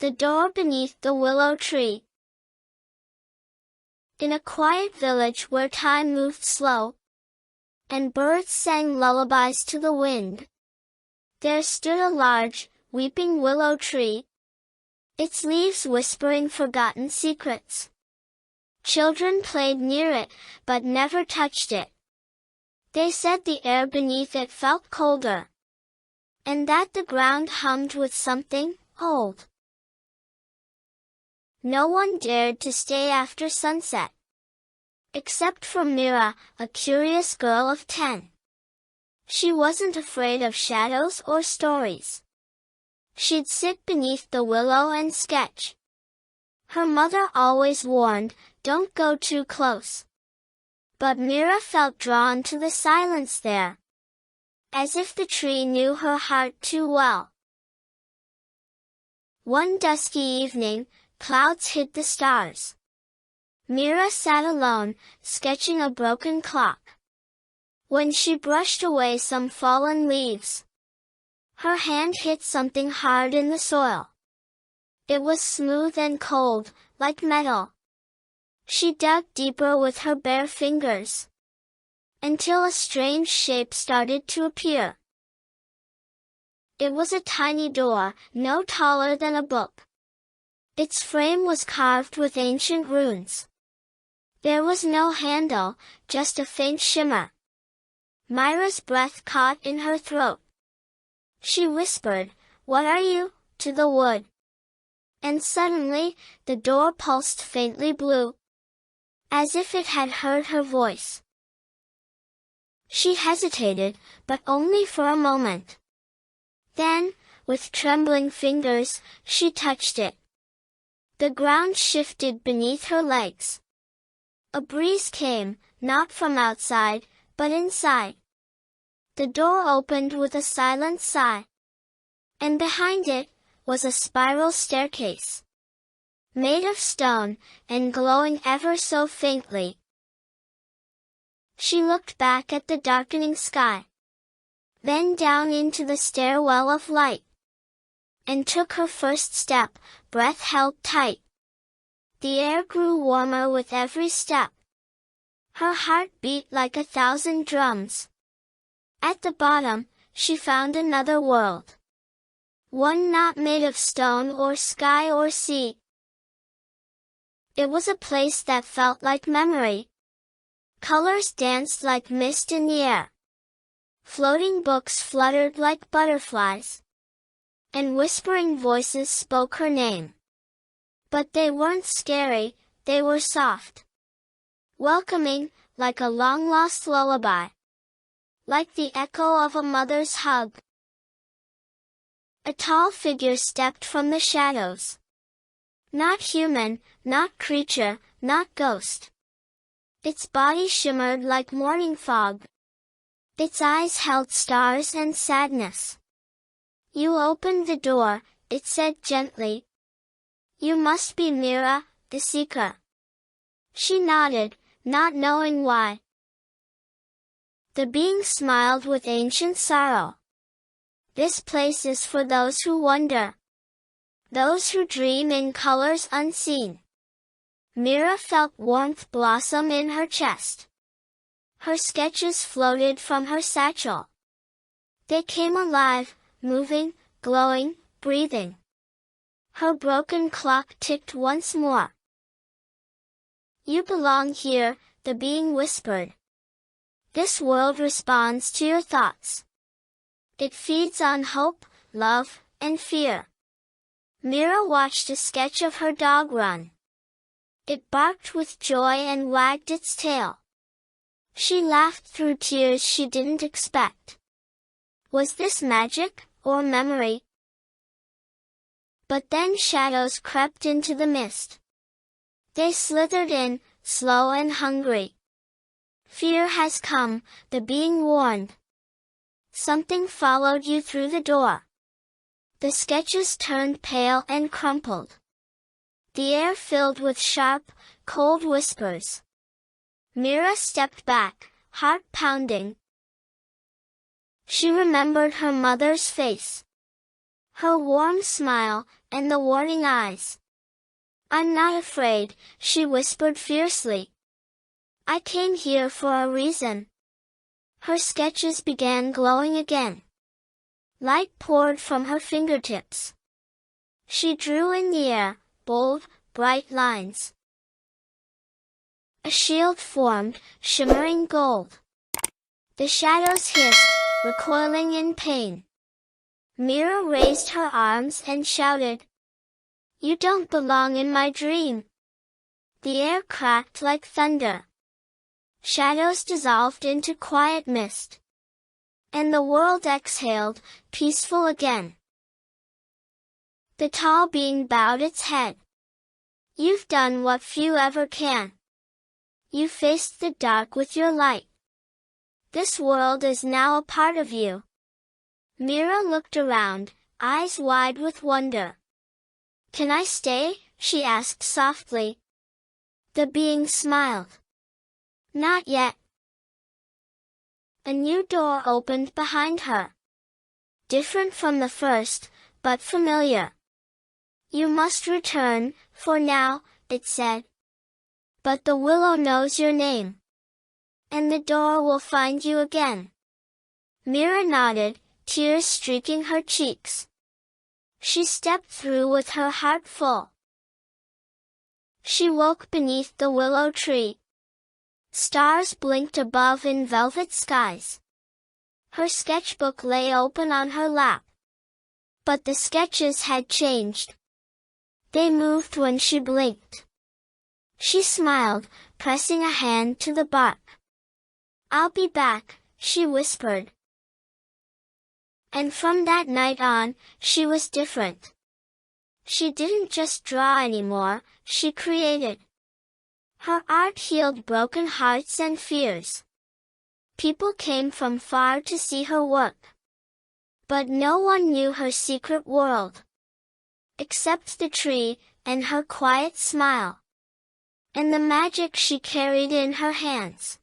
The door beneath the willow tree. In a quiet village where time moved slow, and birds sang lullabies to the wind, there stood a large, weeping willow tree, its leaves whispering forgotten secrets. Children played near it, but never touched it. They said the air beneath it felt colder, and that the ground hummed with something old. No one dared to stay after sunset, except for Mira, a curious girl of 10. She wasn't afraid of shadows or stories. She'd sit beneath the willow and sketch. Her mother always warned, "Don't go too close." But Mira felt drawn to the silence there, as if the tree knew her heart too well. One dusky evening, clouds hid the stars. Mira sat alone, sketching a broken clock. When she brushed away some fallen leaves, her hand hit something hard in the soil. It was smooth and cold, like metal. She dug deeper with her bare fingers, until a strange shape started to appear. It was a tiny door, no taller than a book. Its frame was carved with ancient runes. There was no handle, just a faint shimmer. Mira's breath caught in her throat. She whispered, "What are you?" to the wood. And suddenly, the door pulsed faintly blue, as if it had heard her voice. She hesitated, but only for a moment. Then, with trembling fingers, she touched it. The ground shifted beneath her legs. A breeze came, not from outside, but inside. The door opened with a silent sigh. And behind it was a spiral staircase, made of stone, and glowing ever so faintly. She looked back at the darkening sky, then down into the stairwell of light, and took her first step, breath held tight. The air grew warmer with every step. Her heart beat like 1,000 drums. At the bottom, she found another world. One not made of stone or sky or sea. It was a place that felt like memory. Colors danced like mist in the air. Floating books fluttered like butterflies. And whispering voices spoke her name. But they weren't scary, they were soft. Welcoming, like a long-lost lullaby. Like the echo of a mother's hug. A tall figure stepped from the shadows. Not human, not creature, not ghost. Its body shimmered like morning fog. Its eyes held stars and sadness. "You opened the door," it said gently. "You must be Mira, the seeker." She nodded, not knowing why. The being smiled with ancient sorrow. "This place is for those who wonder. Those who dream in colors unseen." Mira felt warmth blossom in her chest. Her sketches floated from her satchel. They came alive, moving, glowing, breathing. Her broken clock ticked once more. "You belong here," the being whispered. "This world responds to your thoughts. It feeds on hope, love, and fear." Mira watched a sketch of her dog run. It barked with joy and wagged its tail. She laughed through tears she didn't expect. Was this magic, or memory? But then shadows crept into the mist. They slithered in, slow and hungry. "Fear has come," the being warned. "Something followed you through the door." The sketches turned pale and crumpled. The air filled with sharp, cold whispers. Mira stepped back, heart pounding. She remembered her mother's face. her warm smile, and the warning eyes. "I'm not afraid," she whispered fiercely. "I came here for a reason." Her sketches began glowing again. Light poured from her fingertips. She drew in the air, bold, bright lines. A shield formed, shimmering gold. The shadows hissed, recoiling in pain. Mira raised her arms and shouted, "You don't belong in my dream!" The air cracked like thunder. Shadows dissolved into quiet mist. And the world exhaled, peaceful again. The tall being bowed its head. "You've done what few ever can. You faced the dark with your light. This world is now a part of you." Mira looked around, eyes wide with wonder. "Can I stay?" she asked softly. The being smiled. "Not yet." A new door opened behind her. Different from the first, but familiar. "You must return, for now," it said. "But the willow knows your name. And the door will find you again." Mira nodded, tears streaking her cheeks. She stepped through with her heart full. She woke beneath the willow tree. Stars blinked above in velvet skies. Her sketchbook lay open on her lap. But the sketches had changed. They moved when she blinked. She smiled, pressing a hand to the bark. "I'll be back," she whispered. And from that night on, she was different. She didn't just draw anymore, she created. Her art healed broken hearts and fears. People came from far to see her work. But no one knew her secret world. Except the tree, and her quiet smile. And the magic she carried in her hands.